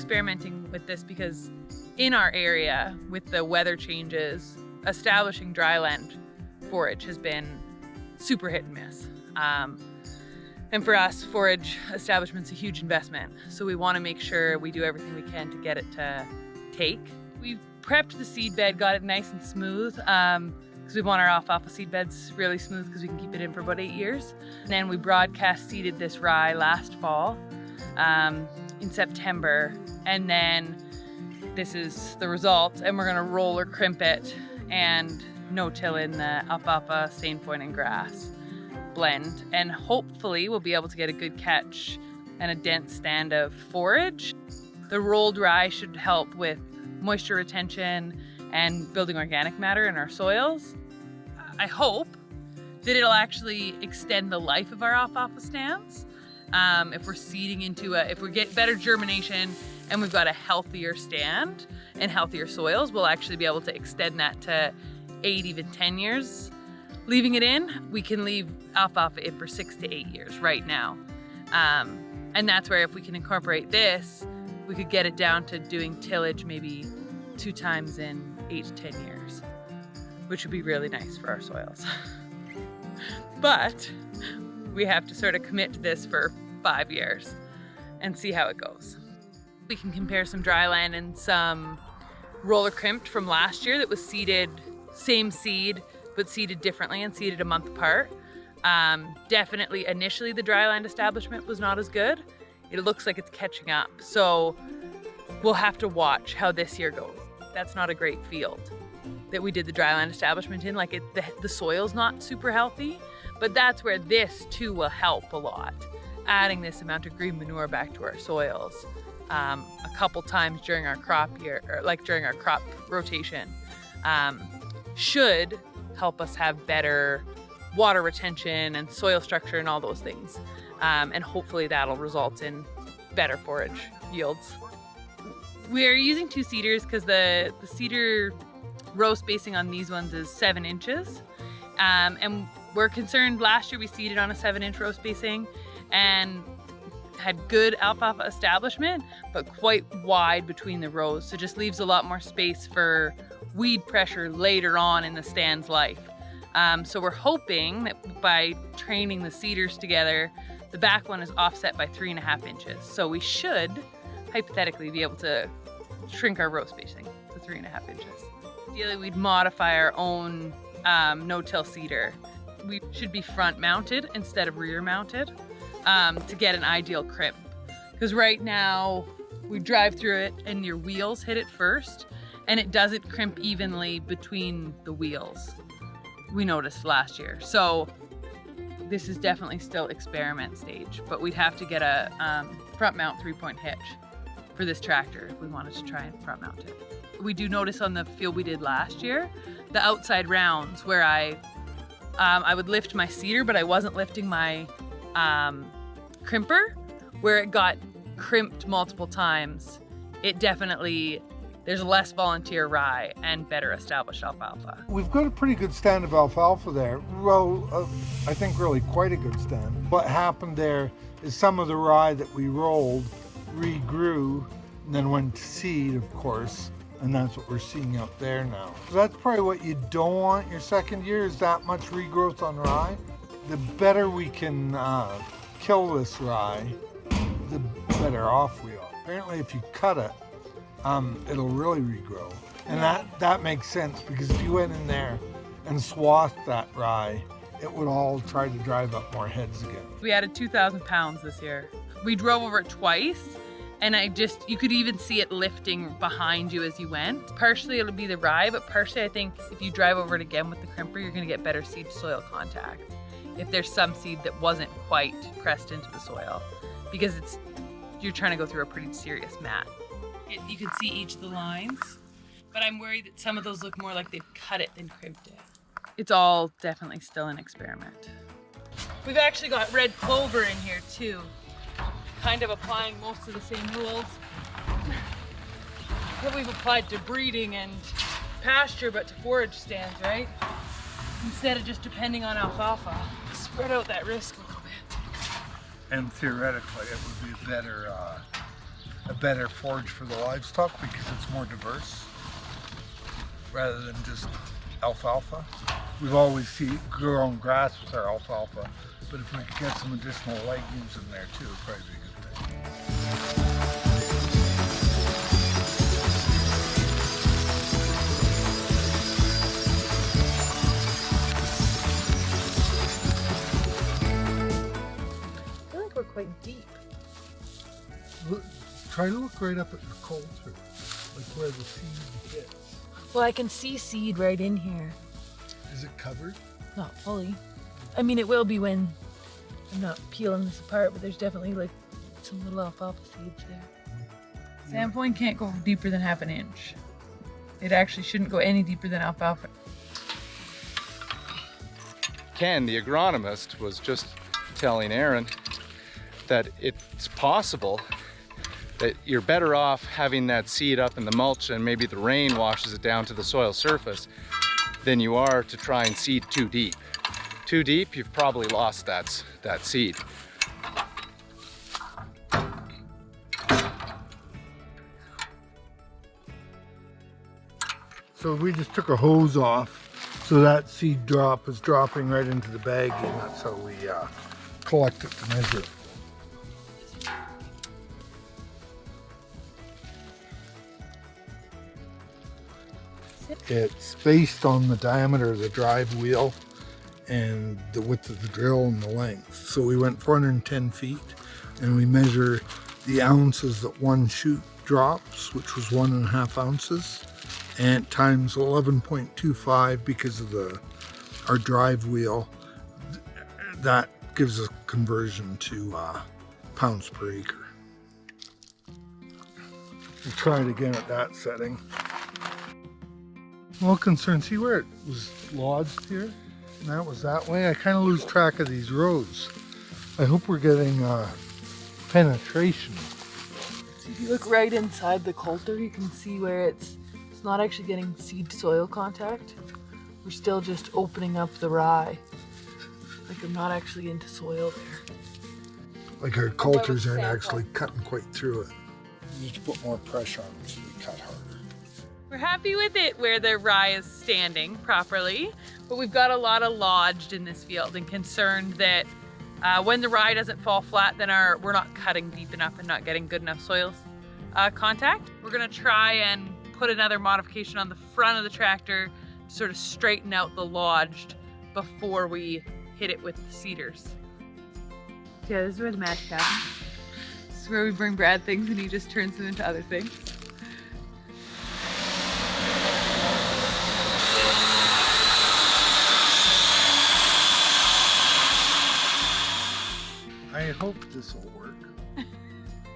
experimenting with this because in our area, with the weather changes, establishing dryland forage has been super hit and miss. And for us, forage establishment's a huge investment. So we want to make sure we do everything we can to get it to take. We've prepped the seed bed, got it nice and smooth, because we want our alfalfa seed beds really smooth because we can keep it in for about 8 years. And then we broadcast seeded this rye last fall in September. And then this is the result. And we're gonna roll or crimp it and no-till in the alfalfa, sainfoin, and grass blend. And hopefully we'll be able to get a good catch and a dense stand of forage. The rolled rye should help with moisture retention and building organic matter in our soils. I hope that it'll actually extend the life of our alfalfa stands. If we're seeding into if we get better germination and we've got a healthier stand and healthier soils, we'll actually be able to extend that to 8, even 10 years. Leaving it in, we can leave alfalfa in for 6 to 8 years right now. And that's where if we can incorporate this, we could get it down to doing tillage maybe 2 times in 8 to 10 years, which would be really nice for our soils. But we have to sort of commit to this for 5 years and see how it goes. We can compare some dryland and some roller crimped from last year that was seeded, same seed, but seeded differently and seeded a month apart. Definitely initially the dryland establishment was not as good. It looks like it's catching up. So we'll have to watch how this year goes. That's not a great field that we did the dryland establishment in. Like the soil's not super healthy, but that's where this too will help a lot. Adding this amount of green manure back to our soils a couple times during our crop year, or like during our crop rotation, should help us have better water retention and soil structure and all those things. And hopefully that'll result in better forage yields. We're using 2 seeders because the seeder row spacing on these ones is 7 inches. And we're concerned, last year we seeded on a 7-inch row spacing and had good alfalfa establishment, but quite wide between the rows. So just leaves a lot more space for weed pressure later on in the stand's life. So we're hoping that by training the seeders together, the back one is offset by 3.5 inches. So we should hypothetically be able to shrink our row spacing to 3.5 inches. Ideally, we'd modify our own no-till seeder. We should be front mounted instead of rear mounted to get an ideal crimp. Because right now we drive through it and your wheels hit it first and it doesn't crimp evenly between the wheels. We noticed last year. So this is definitely still experiment stage, but we'd have to get a front mount 3-point hitch for this tractor if we wanted to try and front mount it. We do notice on the field we did last year, the outside rounds where I would lift my seeder, but I wasn't lifting my crimper, where it got crimped multiple times. It definitely, there's less volunteer rye and better established alfalfa. We've got a pretty good stand of alfalfa there. Well, I think really quite a good stand. What happened there is some of the rye that we rolled regrew and then went to seed, of course, and that's what we're seeing out there now. So that's probably what you don't want your second year, is that much regrowth on rye. The better we can kill this rye, the better off we are. Apparently if you cut it, it'll really regrow. And that makes sense, because if you went in there and swathed that rye, it would all try to drive up more heads again. We added 2,000 pounds this year. We drove over it twice, and you could even see it lifting behind you as you went. Partially it'll be the rye, but partially I think if you drive over it again with the crimper, you're gonna get better seed soil contact. If there's some seed that wasn't quite pressed into the soil, because you're trying to go through a pretty serious mat. You can see each of the lines, but I'm worried that some of those look more like they've cut it than crimped it. It's all definitely still an experiment. We've actually got red clover in here too, kind of applying most of the same rules that we've applied to breeding and pasture, but to forage stands, right? Instead of just depending on alfalfa. Spread out that risk a little bit. And theoretically, it would be better a better forage for the livestock because it's more diverse rather than just alfalfa. We've always grown grass with our alfalfa, but if we could get some additional legumes in there too, it'd probably be a good thing. I feel like we're quite deep. Look, try to look right up at the coulter, like where the seed hits. Well, I can see seed right in here. Is it covered? Not fully. I mean, it will be when I'm not peeling this apart, but there's definitely like some little alfalfa seeds there. Sandpoint can't go deeper than half an inch. It actually shouldn't go any deeper than alfalfa. Ken, the agronomist, was just telling Aaron that it's possible that you're better off having that seed up in the mulch and maybe the rain washes it down to the soil surface than you are to try and seed too deep. Too deep, you've probably lost that seed. So we just took a hose off, so that seed drop is dropping right into the bag, and that's how we collect it to measure it. It's based on the diameter of the drive wheel and the width of the drill and the length. So we went 410 feet and we measure the ounces that one chute drops, which was 1.5 ounces, and times 11.25 because of our drive wheel. That gives a conversion to pounds per acre. We'll try it again at that setting. Well, concerned, see where it was lodged here? And that was that way. I kind of lose track of these rows. I hope we're getting penetration. So if you look right inside the coulter, you can see where it's not actually getting seed soil contact. We're still just opening up the rye. Like I'm not actually into soil there. Like our coulters aren't actually cutting quite through it. We need to put more pressure on them so we cut harder. We're happy with it where the rye is standing properly, but we've got a lot of lodged in this field and concerned that when the rye doesn't fall flat, then we're not cutting deep enough and not getting good enough soil contact. We're gonna try and put another modification on the front of the tractor to sort of straighten out the lodged before we hit it with the seeders. Yeah, this is where the magic happens. This is where we bring Brad things and he just turns them into other things. I hope this will work.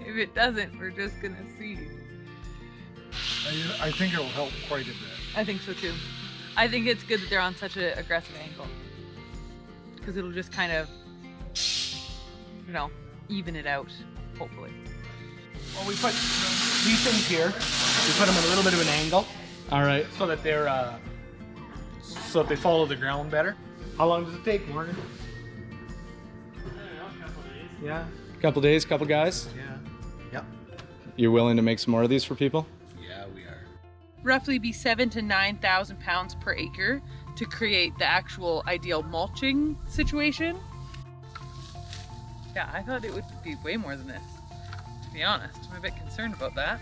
If it doesn't, we're just gonna see. I think it'll help quite a bit. I think so too. I think it's good that they're on such an aggressive angle because it'll just kind of, even it out, hopefully. Well, we put these things here. We put them at a little bit of an angle. All right. So that they follow the ground better. How long does it take, Morgan? Yeah. Couple days, couple guys. Yeah. Yep. You're willing to make some more of these for people? Yeah, we are. Roughly be 7,000 to 9,000 pounds per acre to create the actual ideal mulching situation. Yeah, I thought it would be way more than this, to be honest. I'm a bit concerned about that.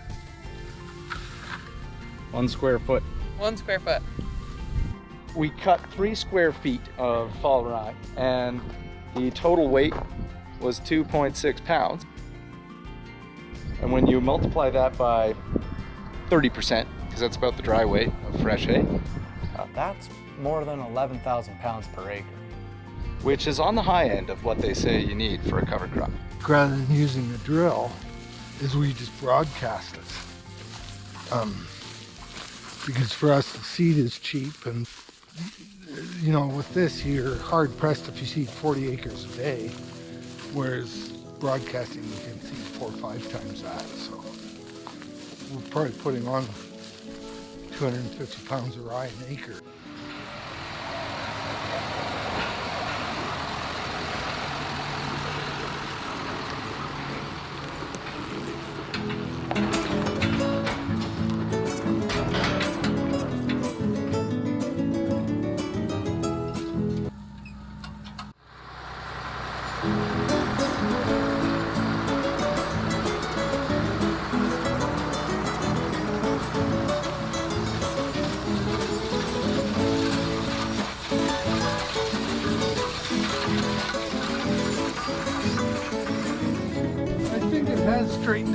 1 square foot. 1 square foot. We cut 3 square feet of fall rye, and the total weight was 2.6 pounds. And when you multiply that by 30%, because that's about the dry weight of fresh hay, that's more than 11,000 pounds per acre. which is on the high end of what they say you need for a cover crop. Rather than using a drill, is we just broadcast it. Because for us, the seed is cheap, and with this, you're hard pressed if you seed 40 acres a day, whereas broadcasting, you can seed 4 or 5 times that. So we're probably putting on 250 pounds of rye an acre.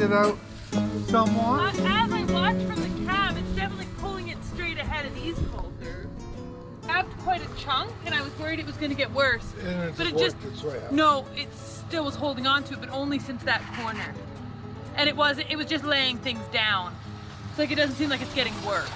it out somewhat? As I watch from the cab, it's definitely pulling it straight ahead of these coulters. Grabbed quite a chunk, and I was worried it was going to get worse. And But it worked just- its way out. No, it still was holding on to it, but only since that corner. And it was just laying things down. It's like it doesn't seem like it's getting worse.